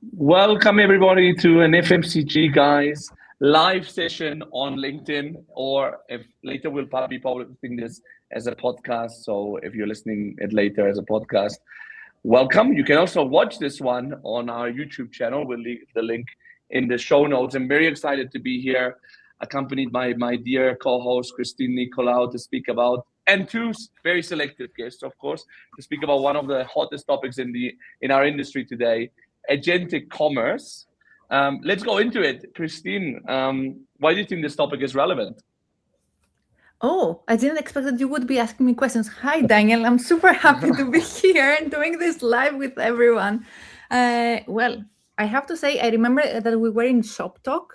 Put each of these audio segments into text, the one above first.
Welcome everybody to an FMCG guys live session on LinkedIn, or if later we'll probably publishing this as a podcast. So if you're listening it later as a podcast, welcome. You can also watch this one on our YouTube channel. We'll leave the link in the show notes. I'm very excited to be here, accompanied by my dear co-host Christine Nicolau to speak about, and two very selected guests, of course, to speak about one of the hottest topics in our industry today, agentic commerce. Let's go into it. Christine, why do you think this topic is relevant? Oh, I didn't expect that you would be asking me questions. Hi, Daniel. I'm super happy to be here and doing this live with everyone. Well, I have to say, I remember that we were in Shop Talk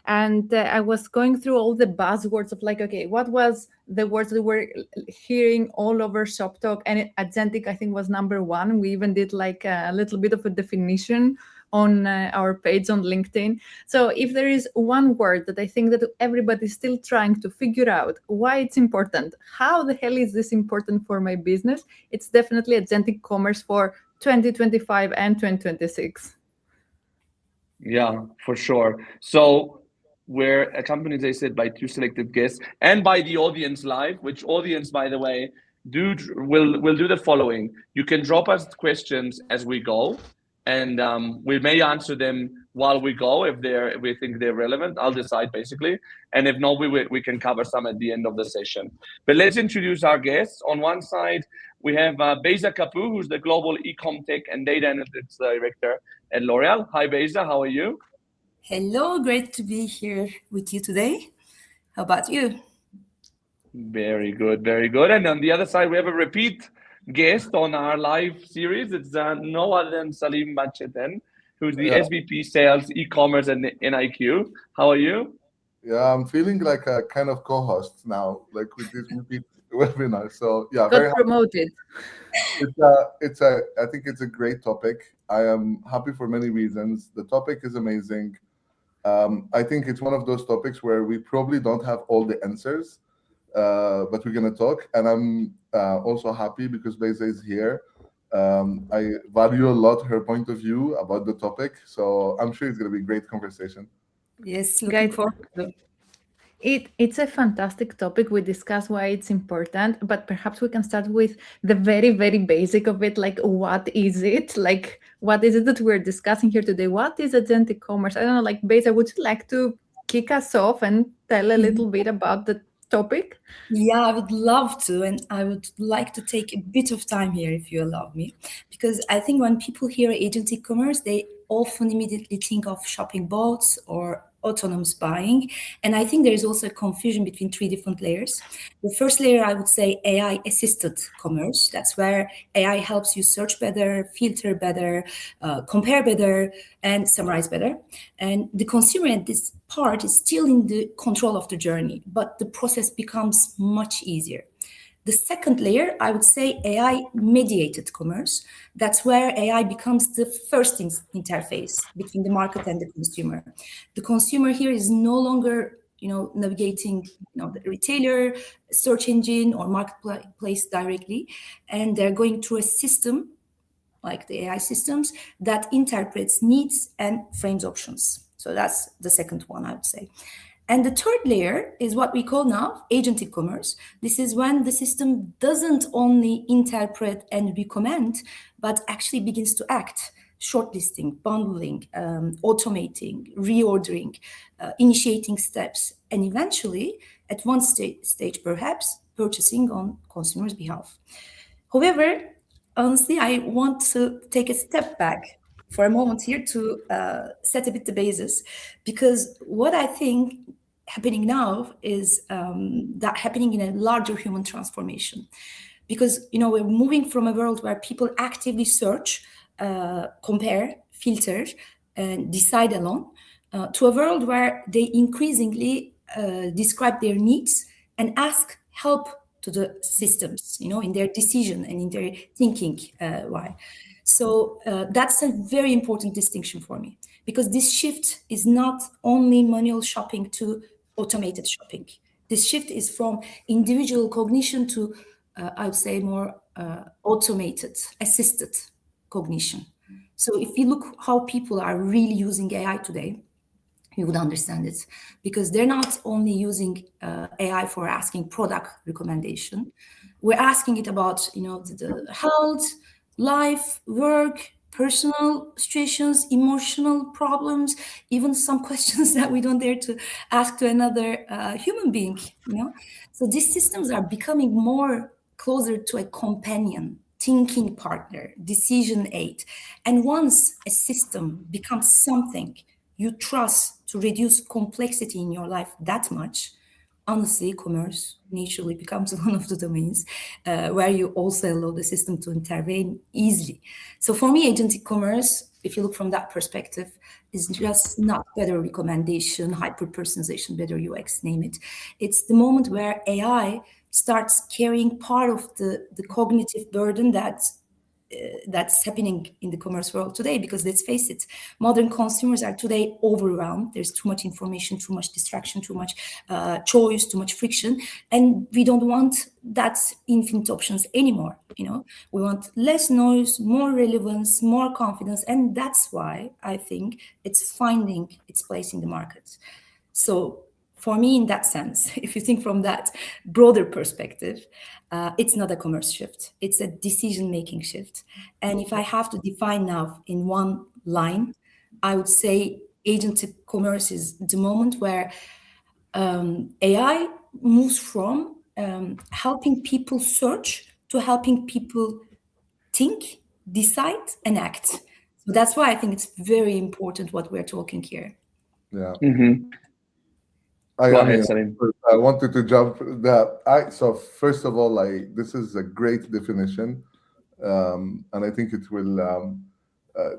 and I was going through all the buzzwords of like, okay, what was the words that we're hearing all over Shop Talk? And agentic, I think, was number one. We even did like a little bit of a definition on our page on LinkedIn. So if there is one word that I think that everybody's still trying to figure out why it's important, how the hell is this important for my business, it's definitely agentic commerce for 2025 and 2026. Yeah, for sure. So we're accompanied, as I said, by two selected guests and by the audience live, which audience, by the way, will do the following. You can drop us questions as we go, and we may answer them while we go if we think they're relevant. I'll decide basically, and if not, we can cover some at the end of the session. But let's introduce our guests. On one side, we have Beyza Kapu, who's the global Ecom Tech and Data Analytics Director at L'Oreal. Hi, Beyza, how are you? Hello, great to be here with you today. How about you? Very good, very good. And on the other side, we have a repeat guest on our live series. It's no other than Salim Bachetene, who's the SVP Sales, eCommerce and NIQ. How are you? Yeah, I'm feeling like a kind of co-host now, like with this repeat webinar. So yeah, Got very promoted. I think it's a great topic. I am happy for many reasons. The topic is amazing. I think it's one of those topics where we probably don't have all the answers, but we're gonna talk. And I'm also happy because Beyza is here. I value a lot her point of view about the topic, so I'm sure it's gonna be a great conversation. Yes, looking forward to it. It's a fantastic topic. We discuss why it's important, but perhaps we can start with the very, very basic of it. Like, what is it? Like, what is it that we're discussing here today? What is agentic commerce? I don't know, like, Beyza, would you like to kick us off and tell a little bit about the topic? Yeah, I would love to, and I would like to take a bit of time here if you allow me, because I think when people hear agentic commerce, they often immediately think of shopping bots or autonomous buying. And I think there is also a confusion between three different layers. The first layer, I would say AI assisted commerce. That's where AI helps you search better, filter better, compare better, and summarize better. And the consumer at this part is still in the control of the journey, but the process becomes much easier. The second layer, I would say AI mediated commerce. That's where AI becomes the first interface between the market and the consumer. The consumer here is no longer, navigating, the retailer, search engine, or marketplace directly, and they're going through a system like the AI systems that interprets needs and frames options. So that's the second one, I would say. And the third layer is what we call now agentic commerce. This is when the system doesn't only interpret and recommend, but actually begins to act, shortlisting, bundling, automating, reordering, initiating steps, and eventually, at one stage perhaps, purchasing on consumers' behalf. However, honestly, I want to take a step back for a moment here to set a bit the basis, because what I think happening now is that happening in a larger human transformation. Because we're moving from a world where people actively search, compare, filter, and decide alone, to a world where they increasingly describe their needs and ask help to the systems, in their decision and in their thinking why. So that's a very important distinction for me, because this shift is not only manual shopping to automated shopping. This shift is from individual cognition to, I would say, more automated, assisted cognition. So if you look how people are really using AI today, you would understand it, because they're not only using AI for asking product recommendation. We're asking it about, the health, life, work, personal situations, emotional problems, even some questions that we don't dare to ask to another human being. So these systems are becoming more closer to a companion, thinking partner, decision aid. And once a system becomes something you trust to reduce complexity in your life that much, honestly, commerce naturally becomes one of the domains where you also allow the system to intervene easily. So for me, agentic commerce, if you look from that perspective, is just not better recommendation, hyper-personalization, better UX, name it. It's the moment where AI starts carrying part of the cognitive burden that's happening in the commerce world today, because let's face it, modern consumers are today overwhelmed. There's too much information, too much distraction, too much choice, too much friction, and we don't want that infinite options anymore. We want less noise, more relevance, more confidence, and that's why I think it's finding its place in the market. So for me, in that sense, if you think from that broader perspective, it's not a commerce shift. It's a decision-making shift. And if I have to define now in one line, I would say agentic commerce is the moment where AI moves from helping people search to helping people think, decide, and act. So that's why I think it's very important what we're talking here. Yeah. Mm-hmm. Go ahead, Salim. I wanted to jump so first of all, this is a great definition, and I think it will.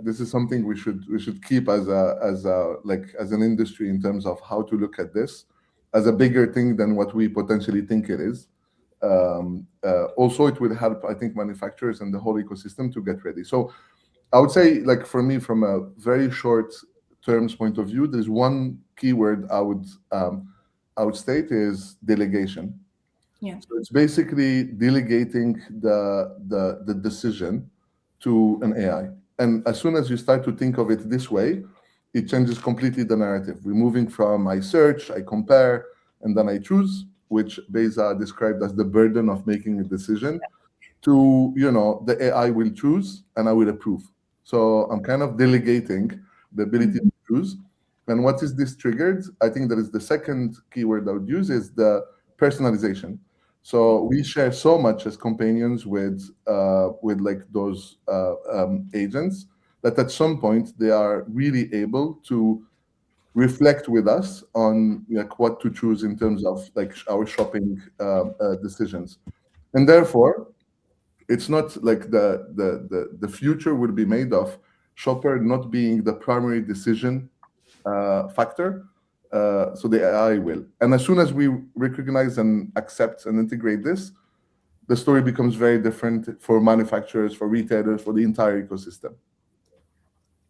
This is something we should keep as an industry in terms of how to look at this as a bigger thing than what we potentially think it is. Also, it will help, I think, manufacturers and the whole ecosystem to get ready. So I would say, for me, from a very short terms point of view, there's one keyword I would state is delegation. Yeah. So it's basically delegating the decision to an AI. And as soon as you start to think of it this way, it changes completely the narrative. We're moving from I search, I compare, and then I choose, which Beyza described as the burden of making a decision, to, the AI will choose and I will approve. So I'm kind of delegating the ability to choose. And what is this triggered? I think that is the second keyword I would use is the personalization. So we share so much as companions with those agents that at some point they are really able to reflect with us on what to choose in terms of our shopping decisions. And therefore, it's not like the future will be made of shopper not being the primary decision factor. So the AI will. And as soon as we recognize and accept and integrate this, the story becomes very different for manufacturers, for retailers, for the entire ecosystem.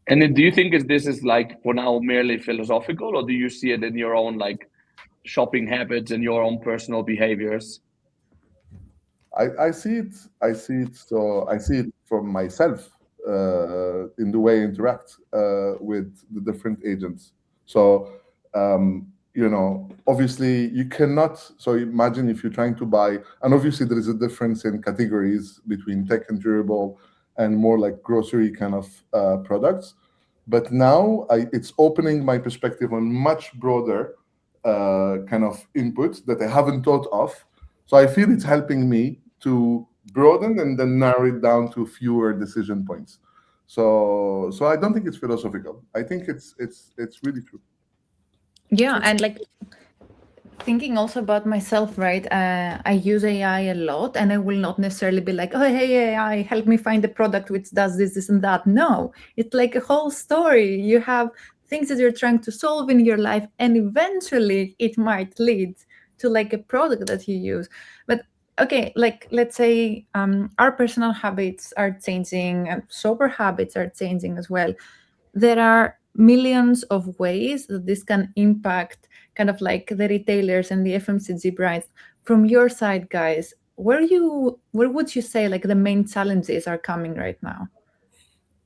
And do you think this is for now merely philosophical, or do you see it in your own shopping habits and your own personal behaviors? I see it. So I see it from myself in the way I interact with the different agents. So obviously you cannot. So imagine if you're trying to buy, and obviously there is a difference in categories between tech and durable and more like grocery kind of products. But now it's opening my perspective on much broader kind of inputs that I haven't thought of. So I feel it's helping me to broaden and then narrow it down to fewer decision points. So I don't think it's philosophical. I think it's really true. Yeah, and thinking also about myself, right? I use AI a lot, and I will not necessarily be like, oh, hey, AI, help me find the product which does this and that. No, it's like a whole story. You have things that you're trying to solve in your life, and eventually it might lead to a product that you use. But okay, let's say our personal habits are changing, and shopper habits are changing as well. There are millions of ways that this can impact kind of the retailers and the FMCG brands. From your side, guys, where would you say the main challenges are coming right now?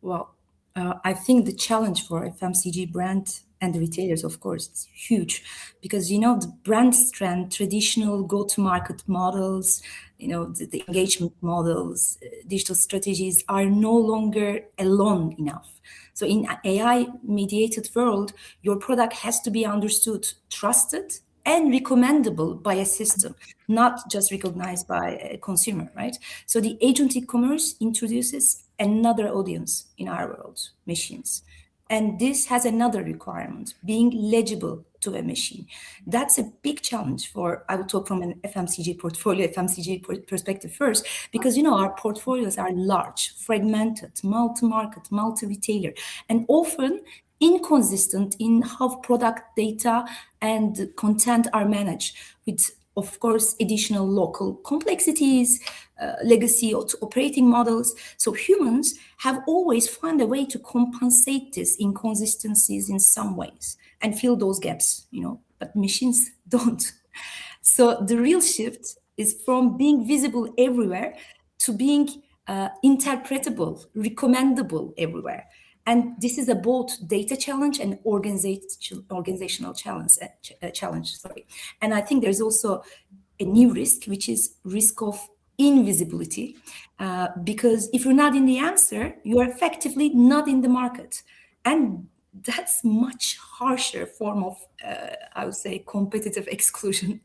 Well, I think the challenge for FMCG brand and the retailers, of course, is huge, because the brand strength, traditional go-to-market models, the engagement models, digital strategies are no longer alone enough. So in an AI-mediated world, your product has to be understood, trusted, and recommendable by a system, not just recognized by a consumer, right? So the agentic commerce introduces another audience in our world, machines. And this has another requirement, being legible to a machine. That's a big challenge I would talk from an FMCG portfolio, FMCG perspective first, because our portfolios are large, fragmented, multi-market, multi-retailer, and often inconsistent in how product data and content are managed, with, of course, additional local complexities, legacy operating models. So humans have always found a way to compensate these inconsistencies in some ways and fill those gaps, but machines don't. So the real shift is from being visible everywhere to being interpretable, recommendable everywhere. And this is a both data challenge and organizational challenge. And I think there's also a new risk, which is risk of invisibility, because if you're not in the answer, you are effectively not in the market. And that's much harsher form of, I would say, competitive exclusion.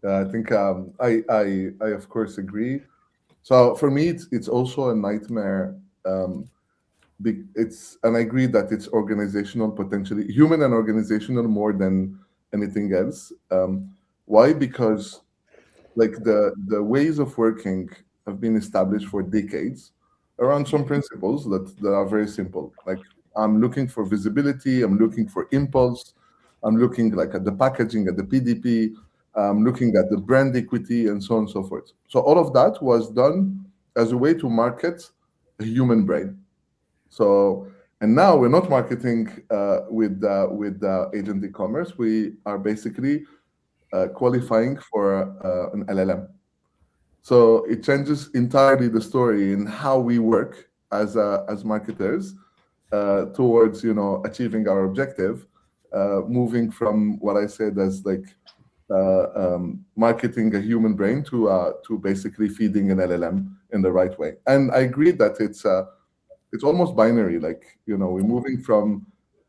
I think I of course agree. So for me, it's also a nightmare. And I agree that it's organizational, potentially human and organizational more than anything else. Why? Because like the ways of working have been established for decades around some principles that are very simple. Like I'm looking for visibility, I'm looking for impulse, I'm looking like at the packaging, at the PDP, I'm looking at the brand equity, and so on and so forth. So all of that was done as a way to market a human brain. So, and now we're not marketing with agentic commerce. We are basically qualifying for an LLM. So it changes entirely the story in how we work as marketers towards achieving our objective, moving from what I said as like marketing a human brain to basically feeding an LLM in the right way. And I agree that it's almost binary. Like we're moving from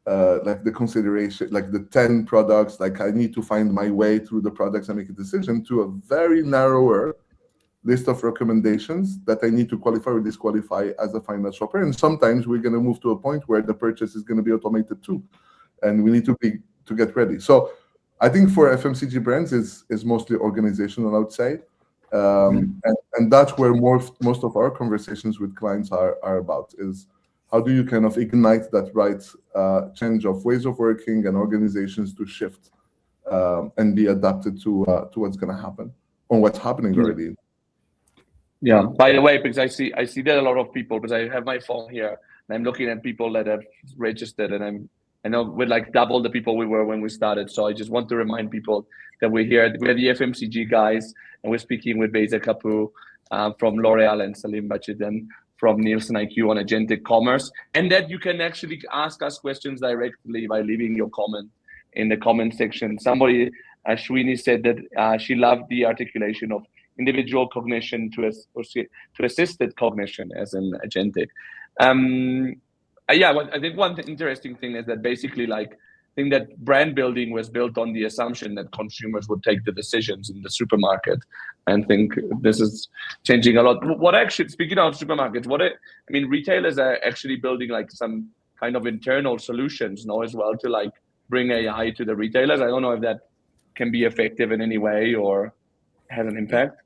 like the consideration, like the 10 products, like I need to find my way through the products and make a decision, to a very narrower list of recommendations that I need to qualify or disqualify as a final shopper. And sometimes we're going to move to a point where the purchase is going to be automated too, and we need to get ready. So I think for FMCG brands is mostly organizational, I would say, and that's where most of our conversations with clients are about, is how do you kind of ignite that right change of ways of working and organizations to shift and be adapted to what's going to happen or what's happening already. Yeah. By the way, because I see that a lot of people, because I have my phone here and I'm looking at people that have registered, and I know we're like double the people we were when we started. So I just want to remind people that we're here. We're the FMCG guys, and we're speaking with Beyza Kapu from L'Oreal and Salim Bachetene from NielsenIQ on Agentic Commerce, and that you can actually ask us questions directly by leaving your comment in the comment section. Somebody, Ashwini, said that she loved the articulation of individual cognition to assisted cognition as an agentic. Yeah, I think one interesting thing is that basically, like, I think that brand building was built on the assumption that consumers would take the decisions in the supermarket, and think this is changing a lot. What actually, speaking of supermarkets, retailers are actually building like some kind of internal solutions now as well to like bring AI to the retailers. I don't know if that can be effective in any way or has an impact.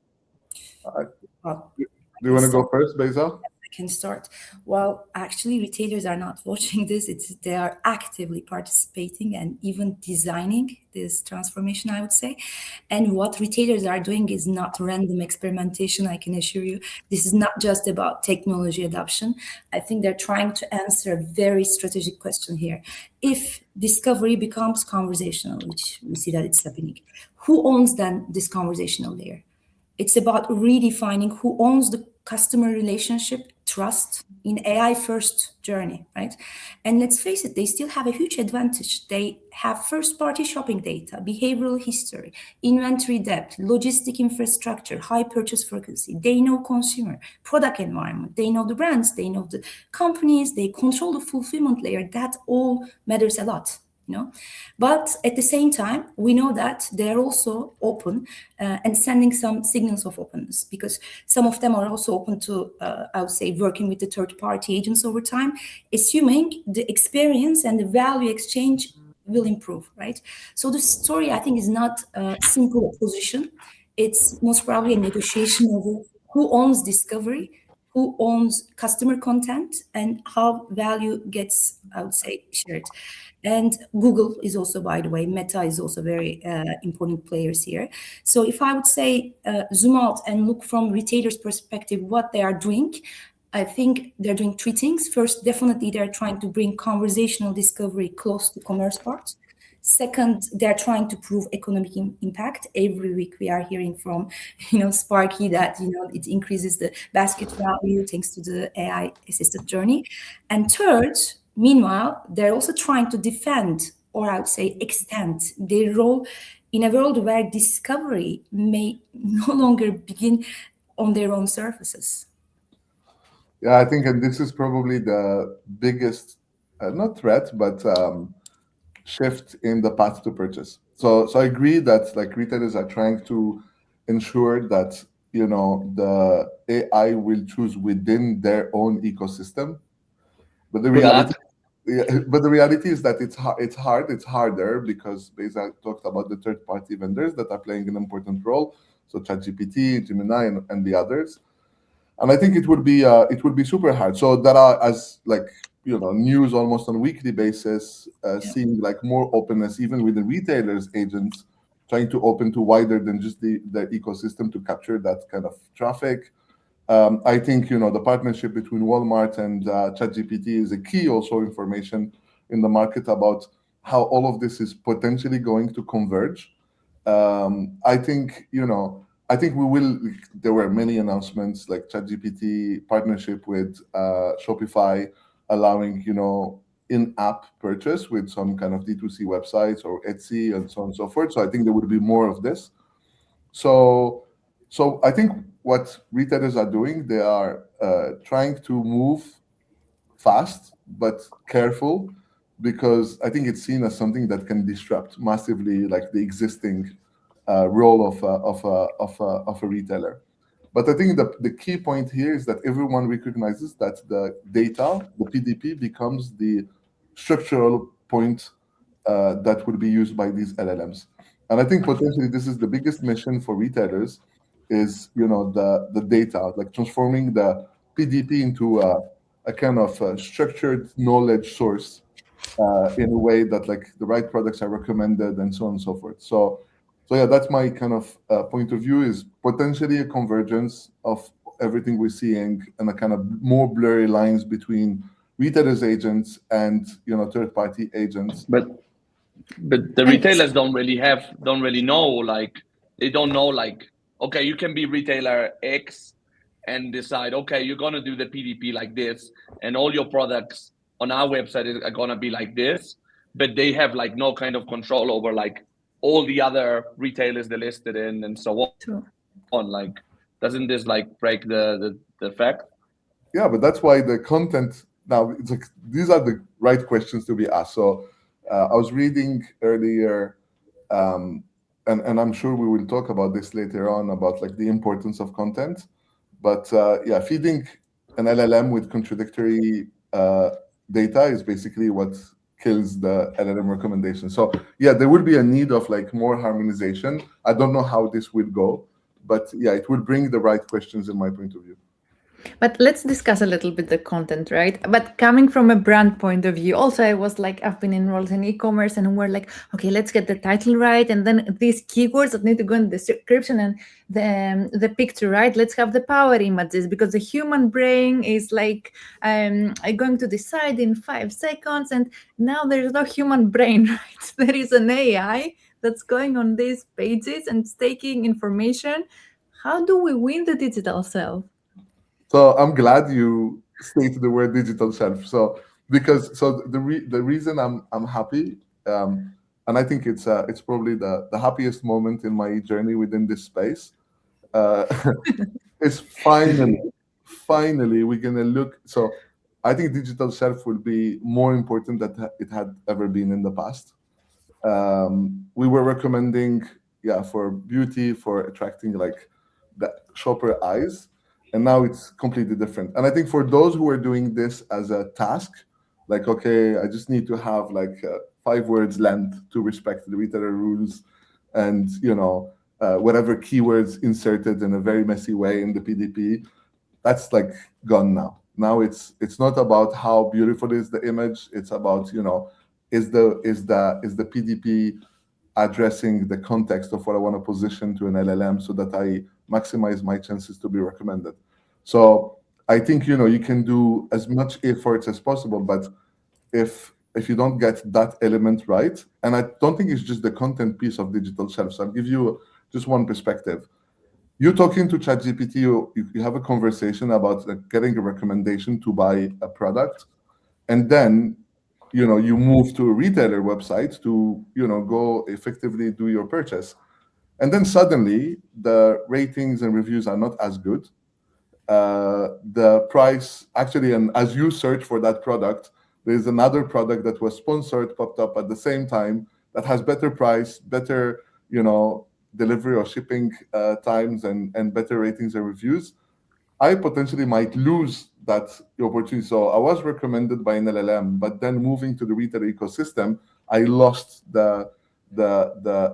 Do you want to go first, Beyza? Can start. Well, actually, retailers are not watching this. They are actively participating and even designing this transformation, I would say. And what retailers are doing is not random experimentation, I can assure you. This is not just about technology adoption. I think they're trying to answer a very strategic question here. If discovery becomes conversational, which we see that it's happening, who owns then this conversational layer? It's about redefining who owns the customer relationship trust in AI first journey, right? And let's face it, they still have a huge advantage. They have first party shopping data, behavioral history, inventory depth, logistic infrastructure, high purchase frequency. They know consumer, product environment, they know the brands, they know the companies, they control the fulfillment layer. That all matters a lot. But at the same time, we know that they're also open and sending some signals of openness, because some of them are also open to, I would say, working with the third-party agents over time, assuming the experience and the value exchange will improve, right? So the story, I think, is not a simple opposition. It's most probably a negotiation over who owns discovery, who owns customer content, and how value gets, I would say, shared. And Google is also, by the way, Meta is also very important players here. So if I would say zoom out and look from retailers' perspective, what they are doing, I think they're doing three things. First, definitely they're trying to bring conversational discovery close to commerce parts. Second, they're trying to prove economic impact. Every week we are hearing from, Sparky that, it increases the basket value thanks to the AI assisted journey. And third, meanwhile, they're also trying to defend, or I would say extend, their role in a world where discovery may no longer begin on their own surfaces. Yeah, I think, and this is probably the biggest, not threat, but shift in the path to purchase. So I agree that like retailers are trying to ensure that the AI will choose within their own ecosystem, but the reality. Yeah, but the reality is that it's harder because Beyza talked about the third-party vendors that are playing an important role, so ChatGPT, Gemini, and the others. And I think it would be super hard. So there are, as like news almost on a weekly basis, seeing like more openness even with the retailers agents trying to open to wider than just the ecosystem to capture that kind of traffic. I think the partnership between Walmart and ChatGPT is a key also information in the market about how all of this is potentially going to converge. I think we will. There were many announcements like ChatGPT partnership with Shopify, allowing in-app purchase with some kind of D2C websites or Etsy and so on and so forth. So I think there will be more of this. So I think what retailers are doing, they are trying to move fast but careful, because I think it's seen as something that can disrupt massively like the existing role of a retailer. But I think the key point here is that everyone recognizes that the data, the PDP, becomes the structural point that will be used by these LLMs. And I think potentially this is the biggest mission for retailers, is the data, like transforming the PDP into a kind of structured knowledge source in a way that like the right products are recommended and so on and so forth. So yeah, that's my kind of point of view, is potentially a convergence of everything we're seeing and a kind of more blurry lines between retailers agents and third-party agents. But the retailers don't really know, like they don't know, like, okay, you can be retailer X and decide, okay, you're gonna do the PDP like this, and all your products on our website are gonna be like this, but they have like no kind of control over like all the other retailers they listed in and so on. True. Like, doesn't this like break the fact? Yeah, but that's why the content now, it's like these are the right questions to be asked. So I was reading earlier, and I'm sure we will talk about this later on about like the importance of content. But yeah, feeding an LLM with contradictory data is basically what kills the LLM recommendation. So yeah, there will be a need of like more harmonization. I don't know how this will go, but yeah, it will bring the right questions in my point of view. But let's discuss a little bit the content, right? But coming from a brand point of view, also I was like, I've been enrolled in e-commerce, and we're like, okay, let's get the title right, and then these keywords that need to go in the description and the picture, right? Let's have the power images, because the human brain is like, I'm going to decide in 5 seconds, and now there is no human brain, right? There is an AI that's going on these pages and taking information. How do we win the digital self? So I'm glad you stated the word digital shelf. So because the reason I'm happy, and I think it's probably the happiest moment in my journey within this space, is finally we're gonna look. So I think digital shelf will be more important than it had ever been in the past. We were recommending, for beauty, for attracting like the shopper eyes, and now it's completely different. And I think for those who are doing this as a task, like, okay, I just need to have like 5 words length to respect the retailer rules, and whatever keywords inserted in a very messy way in the PDP, that's like gone now. Now it's not about how beautiful is the image. It's about, is the PDP addressing the context of what I want to position to an LLM so that I maximize my chances to be recommended. So I think, you can do as much efforts as possible, but if you don't get that element right, and I don't think it's just the content piece of digital shelves. I'll give you just one perspective. You're talking to ChatGPT, you have a conversation about getting a recommendation to buy a product, and then you move to a retailer website to go effectively do your purchase, and then suddenly the ratings and reviews are not as good. The price actually, and as you search for that product, there's another product that was sponsored popped up at the same time that has better price, better delivery or shipping times, and better ratings and reviews. I potentially might lose that opportunity. So I was recommended by an LLM, but then moving to the retailer ecosystem, I lost the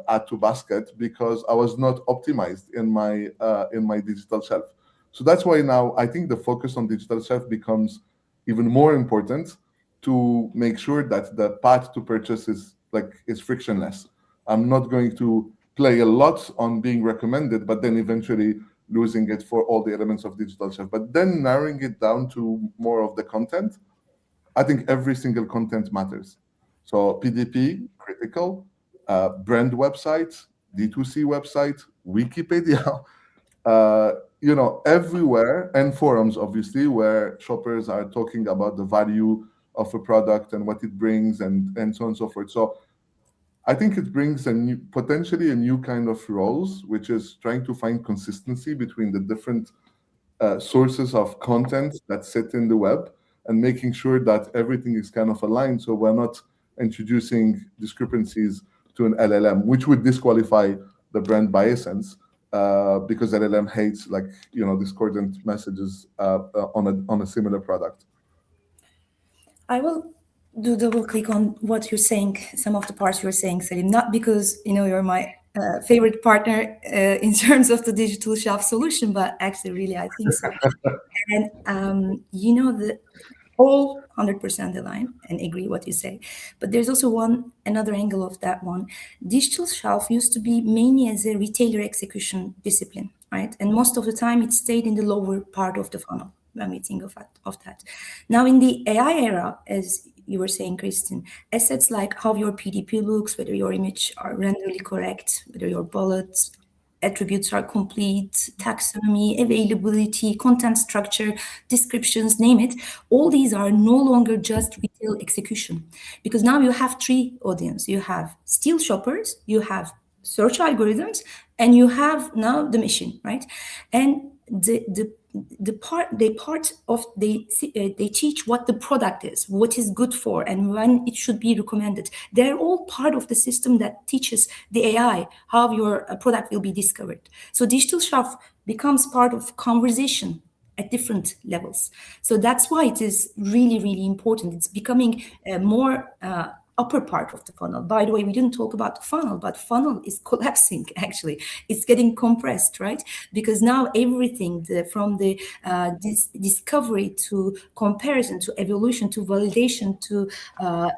add to basket because I was not optimized in my digital shelf. So that's why now I think the focus on digital shelf becomes even more important to make sure that the path to purchase is frictionless. I'm not going to play a lot on being recommended, but then eventually losing it for all the elements of digital shelf. But then narrowing it down to more of the content, I think every single content matters. So PDP, critical, brand website, D2C website, Wikipedia, everywhere, and forums, obviously, where shoppers are talking about the value of a product and what it brings, and so on and so forth. So I think it brings potentially a new kind of roles, which is trying to find consistency between the different sources of content that sit in the web, and making sure that everything is kind of aligned, so we're not introducing discrepancies to an LLM, which would disqualify the brand by essence, because LLM hates discordant messages on a similar product. I will do double click on what you're saying, some of the parts you're saying, Salim, not because you're my favorite partner in terms of the digital shelf solution, but actually really I think so. And the all 100% align and agree what you say, but there's also another angle of that one. Digital shelf used to be mainly as a retailer execution discipline, right? And most of the time it stayed in the lower part of the funnel when we think of that. Now in the AI era, as you were saying, Kristen, assets like how your PDP looks, whether your image are renderly correct, whether your bullets attributes are complete, taxonomy, availability, content structure, descriptions, name it. All these are no longer just retail execution, because now you have 3 audience. You have still shoppers, you have search algorithms, and you have now the machine, right? And they teach what the product is, what is good for, and when it should be recommended. They're all part of the system that teaches the AI how your product will be discovered. So digital shelf becomes part of conversation at different levels. So that's why it is really, really important. It's becoming more upper part of the funnel. By the way, we didn't talk about the funnel, but funnel is collapsing, actually. It's getting compressed, right? Because now everything from the discovery to comparison to evolution to validation to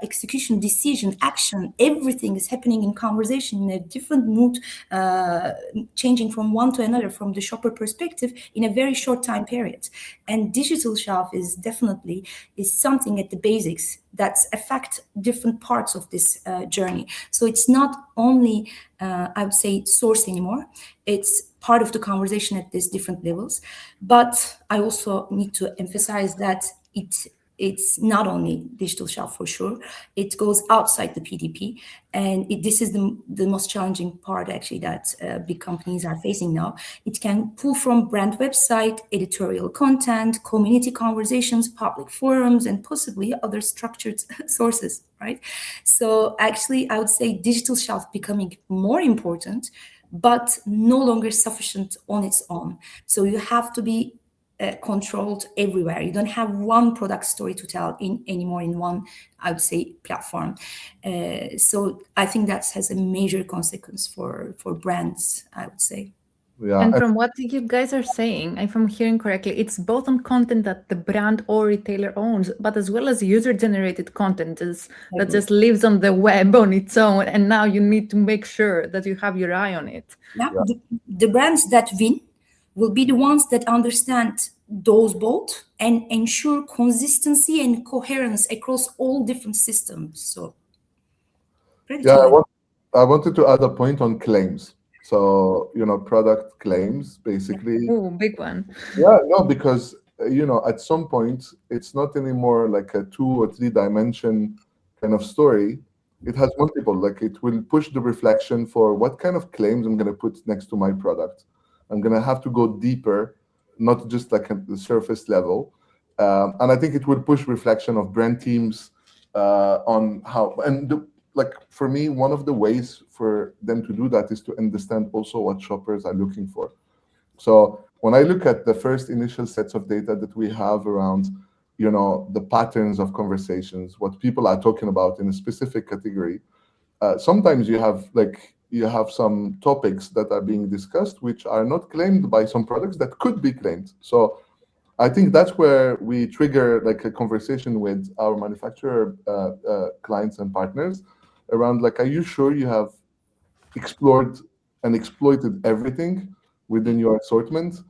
execution, decision, action, everything is happening in conversation in a different mood, changing from one to another from the shopper perspective in a very short time period. And digital shelf is definitely something at the basics that's affect different parts parts of this journey. So it's not only, I would say, source anymore. It's part of the conversation at these different levels. But I also need to emphasize that it's not only digital shelf for sure. It goes outside the PDP, and this is the most challenging part actually that big companies are facing now. It can pull from brand website, editorial content, community conversations, public forums, and possibly other structured sources, right? So actually, I would say digital shelf becoming more important, but no longer sufficient on its own. So you have to be controlled everywhere. You don't have one product story to tell anymore in one, I would say, platform. So I think that has a major consequence for brands, I would say. Yeah. And from what you guys are saying, if I'm hearing correctly, it's both on content that the brand or retailer owns, but as well as user-generated content that just lives on the web on its own. And now you need to make sure that you have your eye on it. Yeah. The brands that win will be the ones that understand those both and ensure consistency and coherence across all different systems. So, I wanted to add a point on claims. So, product claims, basically. Oh, big one. Yeah, no, because, at some point, it's not anymore like a 2 or 3 dimension kind of story. It has multiple, like it will push the reflection for what kind of claims I'm going to put next to my product. I'm going to have to go deeper, not just like at the surface level. And I think it will push reflection of brand teams on how, like for me, one of the ways for them to do that is to understand also what shoppers are looking for. So when I look at the first initial sets of data that we have around, the patterns of conversations, what people are talking about in a specific category, sometimes you have some topics that are being discussed which are not claimed by some products that could be claimed. So I think that's where we trigger like a conversation with our manufacturer clients and partners around like, are you sure you have explored and exploited everything within your assortment?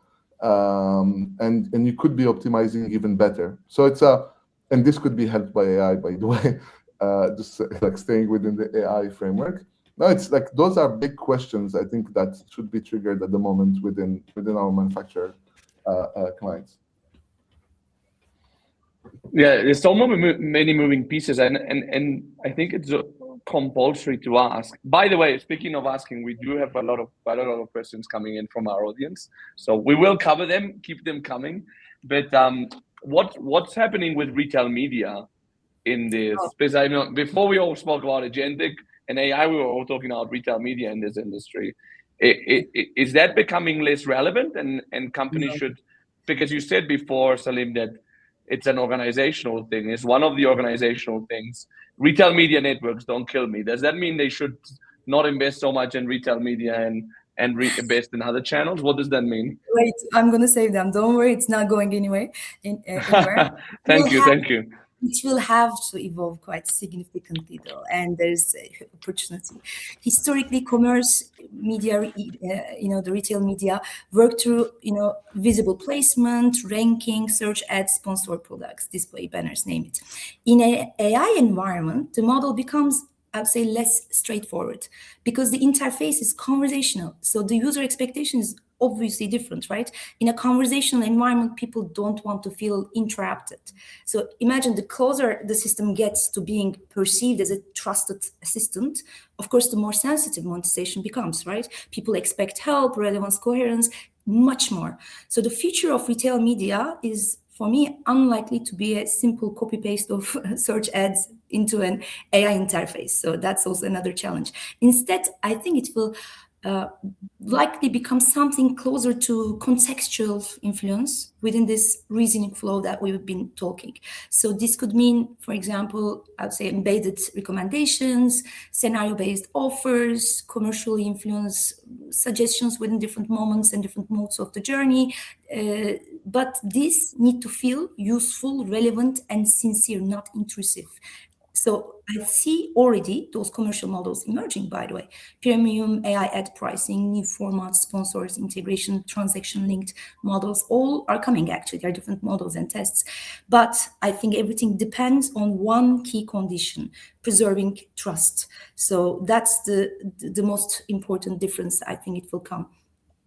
And you could be optimizing even better. So and this could be helped by AI, by the way, just like staying within the AI framework. No, it's like those are big questions. I think that should be triggered at the moment within our manufacturer clients. Yeah, there's so many moving pieces, and I think it's compulsory to ask. By the way, speaking of asking, we do have a lot of questions coming in from our audience, so we will cover them, keep them coming. But what's happening with retail media in this? Because I know before we all spoke about agentic and AI, we were all talking about retail media in this industry. Is that becoming less relevant? And companies should, because you said before, Salim, that it's an organizational thing. It's one of the organizational things. Retail media networks don't kill me. Does that mean they should not invest so much in retail media and invest in other channels? What does that mean? Wait, I'm going to save them. Don't worry, it's not going anywhere. Thank you. It will have to evolve quite significantly, though, and there's opportunity. Historically, commerce media, the retail media worked through, visible placement, ranking, search ads, sponsored products, display banners, name it. In an AI environment, the model becomes, I would say, less straightforward because the interface is conversational. So the user expectation is obviously different, right? In a conversational environment, people don't want to feel interrupted. So imagine the closer the system gets to being perceived as a trusted assistant, of course, the more sensitive monetization becomes, right? People expect help, relevance, coherence, much more. So the future of retail media is, for me, unlikely to be a simple copy-paste of search ads into an AI interface. So that's also another challenge. Instead, I think it will likely become something closer to contextual influence within this reasoning flow that we've been talking. So this could mean, for example, I would say embedded recommendations, scenario-based offers, commercially influenced suggestions within different moments and different modes of the journey. But these need to feel useful, relevant, and sincere, not intrusive. So I see already those commercial models emerging, by the way. Premium AI ad pricing, new formats, sponsors, integration, transaction-linked models, all are coming actually. There are different models and tests. But I think everything depends on one key condition, preserving trust. So that's the most important difference I think it will come.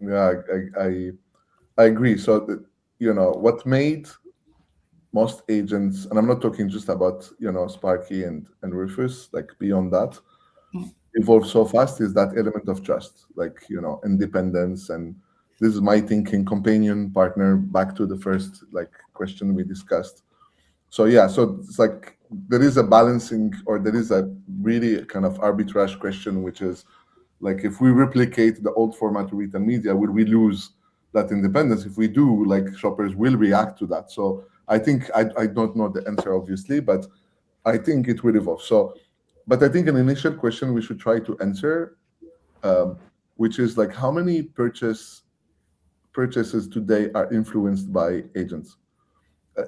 Yeah, I agree. So, what made most agents, and I'm not talking just about, Sparky and Rufus, like beyond that, evolve so fast is that element of trust, like, independence. And this is my thinking, companion, partner, back to the first like question we discussed. So yeah, so it's like there is a balancing, or there is a really kind of arbitrage question, which is like, if we replicate the old format of retail media, will we lose that independence? If we do, like, shoppers will react to that. So I think I don't know the answer, obviously, but I think it will evolve. So, but I think an initial question we should try to answer, which is like, how many purchases today are influenced by agents?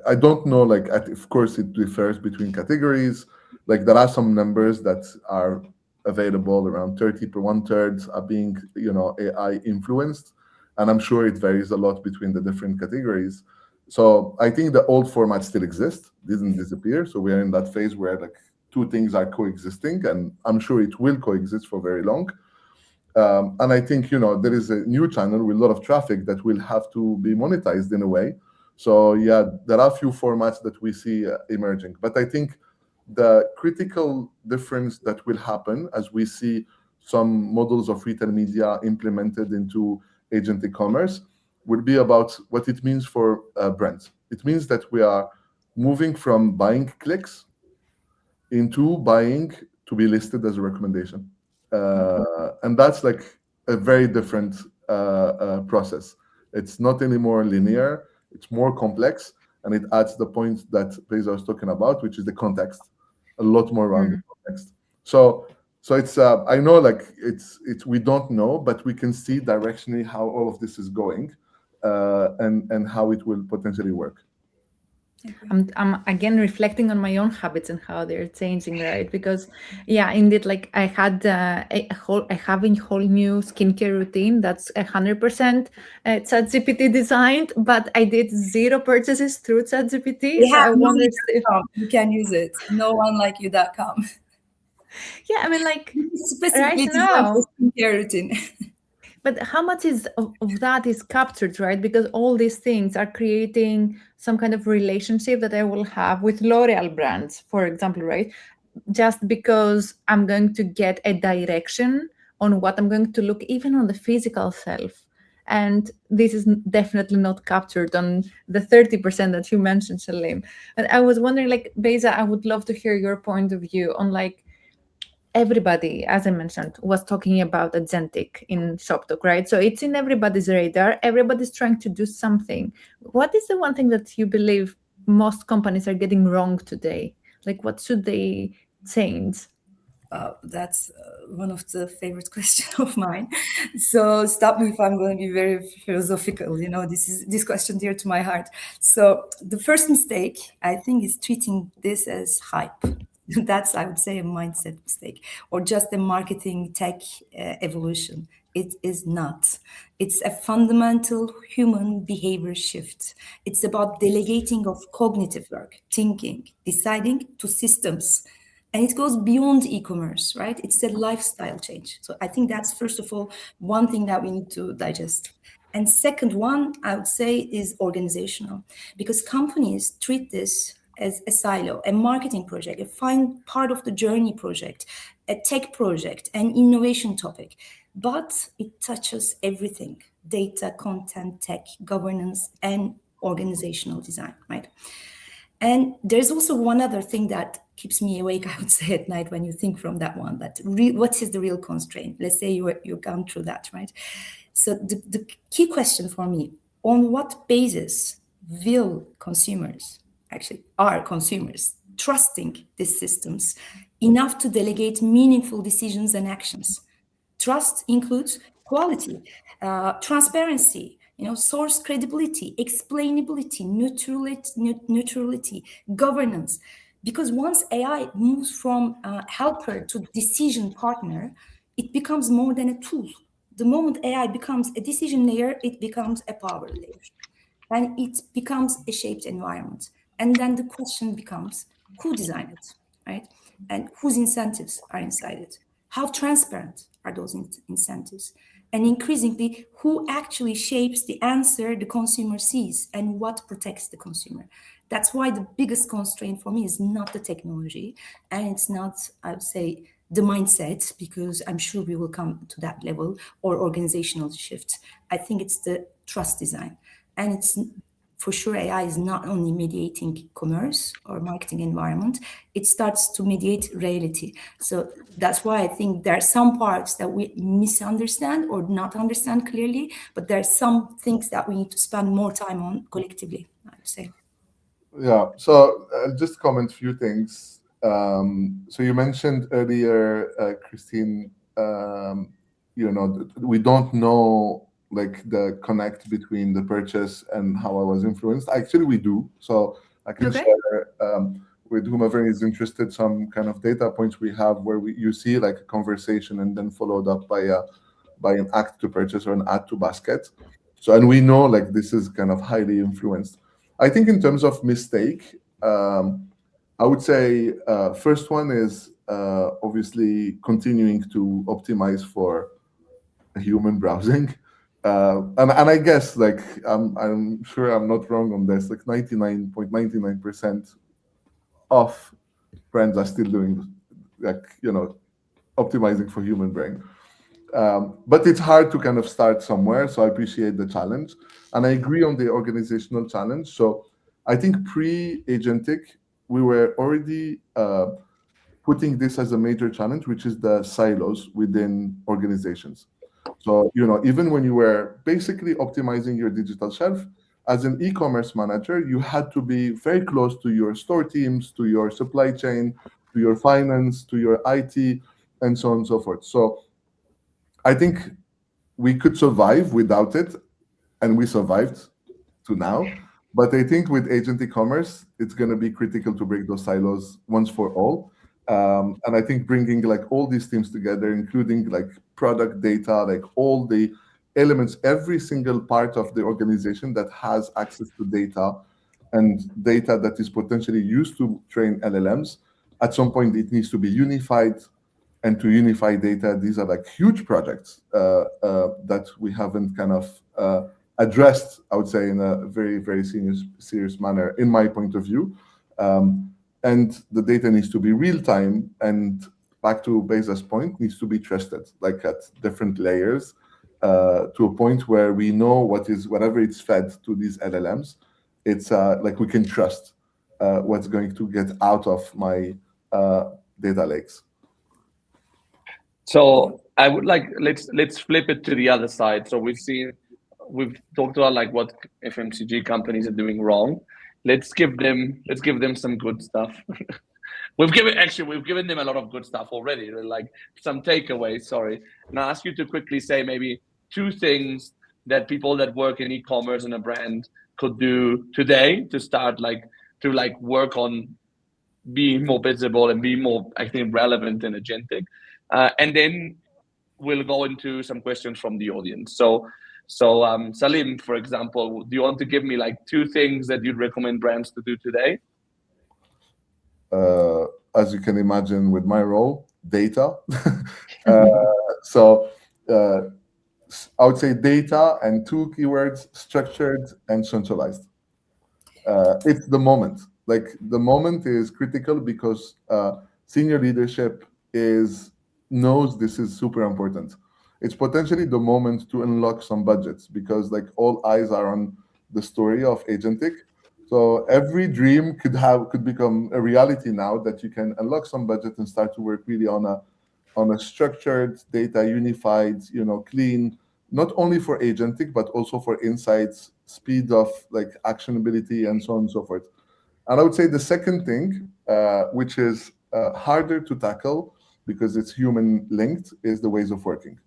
I don't know, like, of course it differs between categories. Like, there are some numbers that are available, around 30 per 1/3 are being, AI influenced. And I'm sure it varies a lot between the different categories. So I think the old format still exists, didn't disappear. So we are in that phase where like two things are coexisting, and I'm sure it will coexist for very long. And I think, there is a new channel with a lot of traffic that will have to be monetized in a way. So yeah, there are a few formats that we see emerging. But I think the critical difference that will happen as we see some models of retail media implemented into agentic commerce will be about what it means for brands. It means that we are moving from buying clicks into buying to be listed as a recommendation. And that's like a very different process. It's not anymore linear, it's more complex, and it adds the point that Beyza was talking about, which is the context, a lot more around the context. So it's I know, like, it's we don't know, but we can see directionally how all of this is going, and how it will potentially work. I'm again reflecting on my own habits and how they're changing, right? Because yeah, indeed, like I had I have a whole new skincare routine that's 100% ChatGPT designed, but I did 0 purchases through ChatGPT. We So have I wonder if, you can use it. NoOneLikeYou.com. yeah, I mean, like Specifically right now. for skincare routine. But how much of that is captured, right? Because all these things are creating some kind of relationship that I will have with L'Oreal brands, for example, right? Just because I'm going to get a direction on what I'm going to look, even on the physical self. And this is definitely not captured on the 30% that you mentioned, Salim. And I was wondering, like, Beyza, I would love to hear your point of view on, like, everybody, as I mentioned, was talking about Agentic in ShopTalk, right? So it's in everybody's radar. Everybody's trying to do something. What is the one thing that you believe most companies are getting wrong today? Like, what should they change? That's one of the favorite questions of mine. So stop me if I'm going to be very philosophical. This question dear to my heart. So the first mistake, I think, is treating this as hype. That's, I would say, a mindset mistake, or just a marketing tech evolution. It is not. It's a fundamental human behavior shift. It's about delegating of cognitive work, thinking, deciding to systems. And it goes beyond e-commerce, right? It's a lifestyle change. So I think that's, first of all, one thing that we need to digest. And second one, I would say, is organizational, because companies treat this as a silo, a marketing project, a fine part of the journey project, a tech project, an innovation topic. But it touches everything: data, content, tech, governance, and organizational design, right? And there's also one other thing that keeps me awake, I would say, at night when you think from that one, that what is the real constraint? Let's say you've gone through that, right? So the key question for me, on what basis will consumers, actually are consumers, trusting these systems enough to delegate meaningful decisions and actions? Trust includes quality, transparency, source credibility, explainability, neutrality, governance. Because once AI moves from helper to decision partner, it becomes more than a tool. The moment AI becomes a decision layer, it becomes a power layer. And it becomes a shaped environment. And then the question becomes, who designed it, right? And whose incentives are inside it? How transparent are those incentives? And increasingly, who actually shapes the answer the consumer sees and what protects the consumer? That's why the biggest constraint for me is not the technology, and it's not, I would say, the mindset, because I'm sure we will come to that level, or organizational shift. I think it's the trust design. And it's for sure, AI is not only mediating commerce or marketing environment, it starts to mediate reality. So that's why I think there are some parts that we misunderstand or not understand clearly, but there are some things that we need to spend more time on collectively, I would say. Yeah, so I'll just comment a few things. So you mentioned earlier, Christine, we don't know like the connect between the purchase and how I was influenced. Actually, we do. So I can share with whomever is interested some kind of data points we have where you see like a conversation and then followed up by an act to purchase or an add to basket. So, and we know like this is kind of highly influenced. I think in terms of mistake, I would say first one is obviously continuing to optimize for human browsing. And I guess like I'm sure I'm not wrong on this. Like 99.99% of brands are still doing like optimizing for human brain. But it's hard to kind of start somewhere. So I appreciate the challenge, and I agree on the organizational challenge. So I think pre-agentic we were already putting this as a major challenge, which is the silos within organizations. So, even when you were basically optimizing your digital shelf, as an e-commerce manager, you had to be very close to your store teams, to your supply chain, to your finance, to your IT, and so on and so forth. So I think we could survive without it, and we survived to now. But I think with Agentic Commerce, it's going to be critical to break those silos once for all. And I think bringing like all these teams together, including like product data, like all the elements, every single part of the organization that has access to data and data that is potentially used to train LLMs, at some point it needs to be unified. And to unify data, these are like huge projects that we haven't kind of addressed, I would say, in a very, very serious manner, in my point of view. And the data needs to be real time, and back to Beyza's point, needs to be trusted, like at different layers, to a point where we know whatever it's fed to these LLMs, it's like we can trust what's going to get out of my data lakes. So I would like let's flip it to the other side. So we've talked about like what FMCG companies are doing wrong. Let's give them some good stuff. We've given them a lot of good stuff already, like some takeaways. Sorry. And I ask you to quickly say maybe 2 things that people that work in e-commerce and a brand could do today to start to work on being more visible and be more, I think, relevant and agentic. And then we'll go into some questions from the audience. So Salim, for example, do you want to give me like 2 things that you'd recommend brands to do today? As you can imagine, with my role, data. So I would say data and 2 keywords: structured and centralized. It's the moment. Like the moment is critical because senior leadership knows this is super important. It's potentially the moment to unlock some budgets because like all eyes are on the story of Agentic. So every dream could become a reality now that you can unlock some budget and start to work really on a structured data, unified, clean, not only for Agentic, but also for insights, speed of like actionability and so on and so forth. And I would say the second thing, which is harder to tackle because it's human linked, is the ways of working.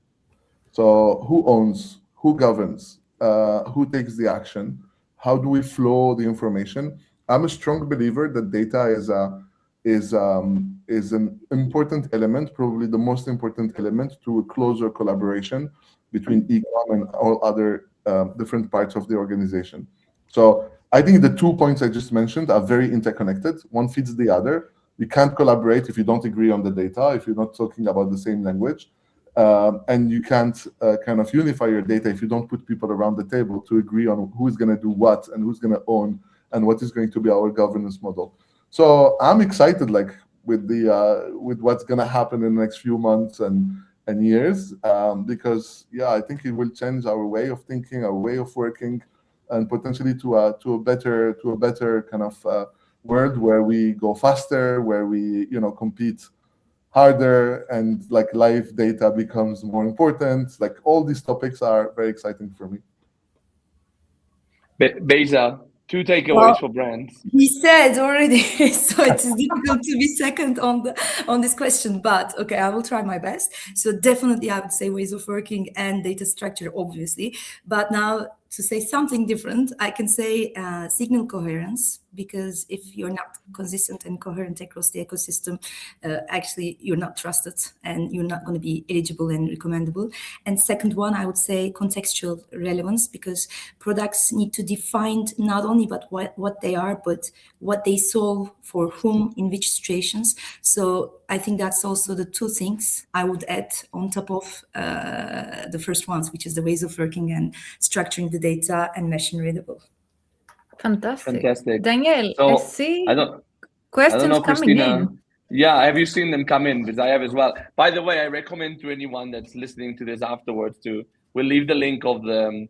So who owns, who governs, who takes the action? How do we flow the information? I'm a strong believer that data is is an important element, probably the most important element to a closer collaboration between Ecom and all other different parts of the organization. So I think the 2 points I just mentioned are very interconnected. One feeds the other. You can't collaborate if you don't agree on the data, if you're not talking about the same language. And you can't kind of unify your data if you don't put people around the table to agree on who's going to do what and who's going to own and what is going to be our governance model. So I'm excited, like with what's going to happen in the next few months and years, because yeah, I think it will change our way of thinking, our way of working, and potentially to a better kind of world where we go faster, where we compete harder, and like live data becomes more important. Like all these topics are very exciting for me. Beyza, 2 takeaways for brands. He said already, so it is difficult to be second on this question. But okay, I will try my best. So definitely, I would say ways of working and data structure, obviously. But now to say something different, I can say signal coherence, because if you're not consistent and coherent across the ecosystem, actually you're not trusted and you're not going to be eligible and recommendable. And second one, I would say contextual relevance, because products need to define not only but what they are, but what they solve for whom in which situations. So I think that's also the 2 things I would add on top of the first ones, which is the ways of working and structuring the data and machine readable. Fantastic. Daniel, So, I see questions I don't know, coming Christina. in. Yeah, have you seen them come in? Because I have as well. By the way, I recommend to anyone that's listening to this afterwards we'll leave the link of the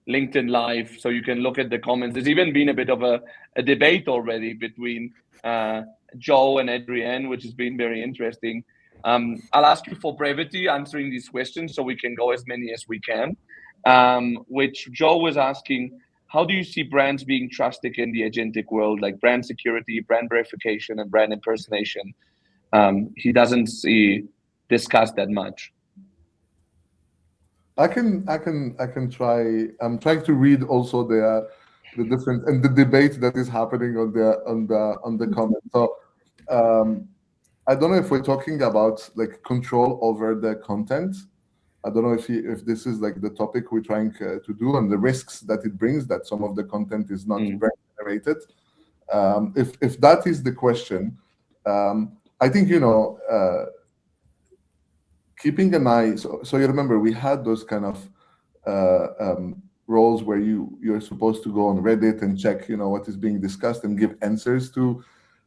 LinkedIn Live so you can look at the comments. There's even been a bit of a debate already between Joe and Adrienne, which has been very interesting. I'll ask you for brevity answering these questions so we can go as many as we can. Which Joe was asking, how do you see brands being trusted in the agentic world, like brand security, brand verification, and brand impersonation? He doesn't discuss that much. I can try. I'm trying to read also the different and the debate that is happening on the comments. So I don't know if we're talking about like control over the content. I don't know if this is like the topic we're trying to do, and the risks that it brings, that some of the content is not brand generated. If that is the question, I think keeping an eye. So you remember we had those kind of roles where you're supposed to go on Reddit and check what is being discussed and give answers to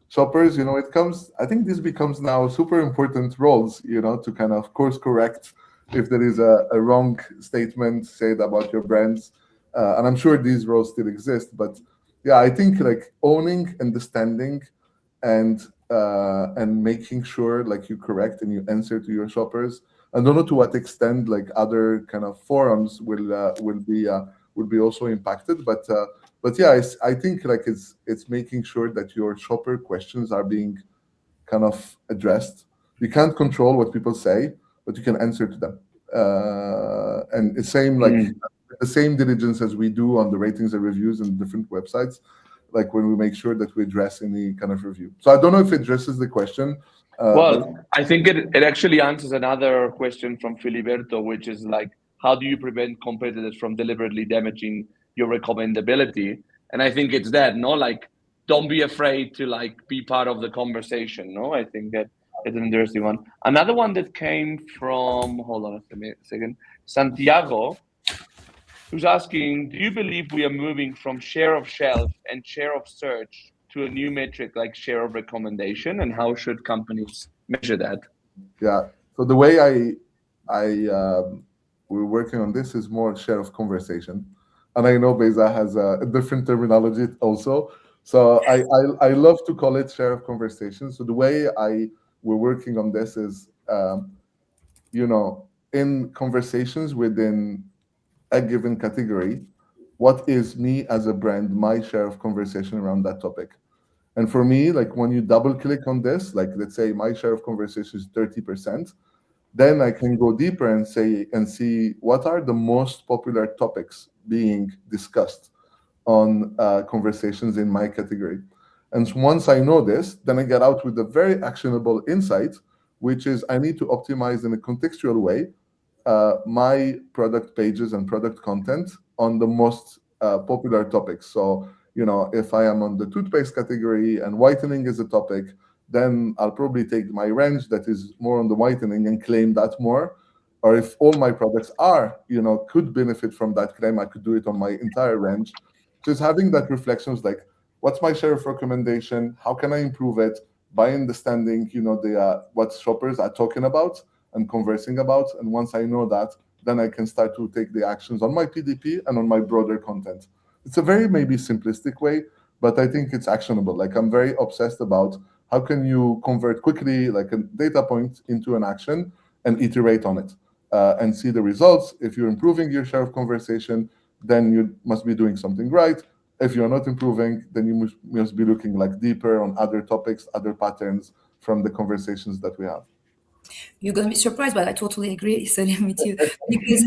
shoppers. I think this becomes now super important roles, to kind of course correct if there is a wrong statement said about your brands. And I'm sure these roles still exist, but yeah, I think like owning, understanding, and making sure like you correct and you answer to your shoppers. I don't know to what extent like other kind of forums will be also impacted, but yeah, I think like it's making sure that your shopper questions are being kind of addressed. You can't control what people say, but you can answer to them. And the same the same diligence as we do on the ratings and reviews and different websites, like when we make sure that we address any kind of review. So I don't know if it addresses the question. Well, I think it actually answers another question from Filiberto, which is like, how do you prevent competitors from deliberately damaging your recommendability? And I think it's that, no? Like, don't be afraid to like be part of the conversation, no? I think that it's an interesting one. Another one that came from, hold on a second, Santiago, who's asking, do you believe we are moving from share of shelf and share of search to a new metric like share of recommendation, and how should companies measure that? Yeah. So the way we're working on this is more share of conversation, and I know Beyza has a different terminology also. So I love to call it share of conversation. So the way we're working on this is, in conversations within a given category, what is me as a brand, my share of conversation around that topic. And for me, like when you double click on this, like let's say my share of conversation is 30%, then I can go deeper and see what are the most popular topics being discussed on conversations in my category. And once I know this, then I get out with a very actionable insight, which is I need to optimize in a contextual way my product pages and product content on the most popular topics. So, if I am on the toothpaste category and whitening is a topic, then I'll probably take my range that is more on the whitening and claim that more. Or if all my products are, could benefit from that claim, I could do it on my entire range. Just having that reflections like, what's my share of recommendation? How can I improve it? By understanding, what shoppers are talking about and conversing about. And once I know that, then I can start to take the actions on my PDP and on my broader content. It's a very maybe simplistic way, but I think it's actionable. Like, I'm very obsessed about how can you convert quickly, like a data point into an action and iterate on it and see the results. If you're improving your share of conversation, then you must be doing something right. If you're not improving, then you must be looking like deeper on other topics, other patterns from the conversations that we have. You're going to be surprised, but I totally agree, Salim, with you, because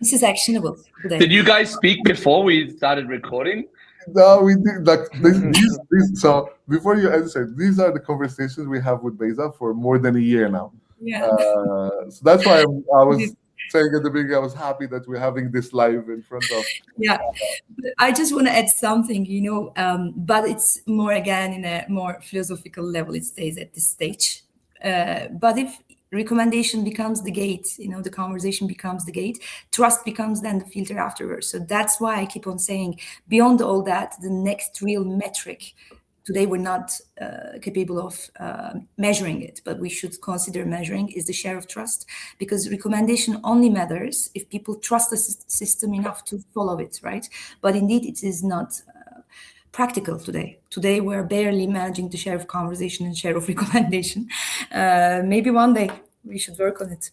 this is actionable today. Did you guys speak before we started recording? No, we did. Like these. So before you answer, these are the conversations we have with Beyza for more than a year now. Yeah. So that's why I was saying at the beginning, I was happy that we're having this live in front of. Yeah, I just want to add something, but it's more again in a more philosophical level. It stays at this stage. But if recommendation becomes the gate, the conversation becomes the gate, trust becomes then the filter afterwards. So that's why I keep on saying, beyond all that, the next real metric, today we're not capable of measuring it, but we should consider measuring, is the share of trust, because recommendation only matters if people trust the system enough to follow it, right? But indeed, it is not practical today. Today, we're barely managing the share of conversation and share of recommendation. Maybe one day we should work on it.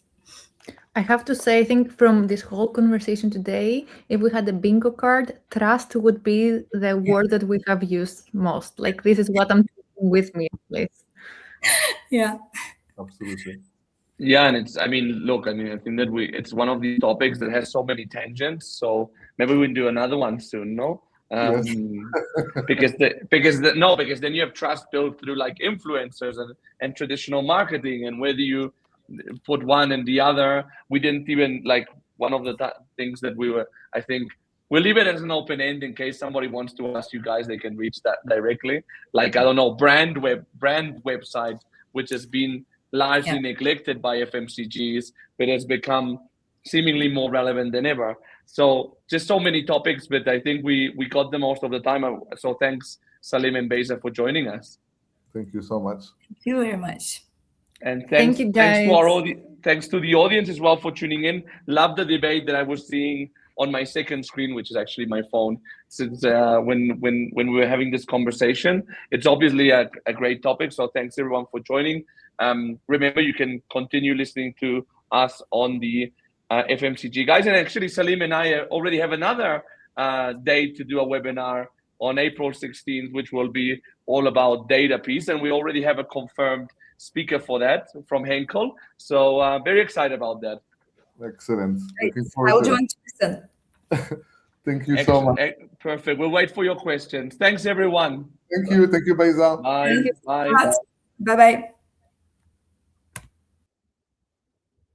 I have to say, I think from this whole conversation today, if we had a bingo card, trust would be the word that we have used most. Like, this is what I'm taking with me, please. Yeah. Absolutely. Yeah, and I think that it's one of these topics that has so many tangents. So maybe we'll do another one soon, no? Yes. because then you have trust built through like influencers and traditional marketing, and whether you put one and the other, we didn't even like one of the things that I think we'll leave it as an open end in case somebody wants to ask you guys, they can reach that directly. Like, I don't know, brand website, which has been largely neglected by FMCGs, but has become seemingly more relevant than ever. So just so many topics, but I think we got them most of the time. So thanks, Salim and Beyza, for joining us. Thank you so much. Thank you very much. And thanks, Thank you, guys. Thanks to the audience as well for tuning in. Love the debate that I was seeing on my second screen, which is actually my phone, since when we were having this conversation. It's obviously a great topic, so thanks everyone for joining. Remember, you can continue listening to us on the FMCG guys, and actually Salim and I already have another day to do a webinar on April 16th, which will be all about data piece, and we already have a confirmed speaker for that from Henkel. So very excited about that. Excellent. Great. Looking forward I'll to join to listen. Thank you so much. Perfect. We'll wait for your questions. Thanks, everyone. Thank you. Thank you, Beyza. Bye. Thank you so Bye. much. Bye-bye.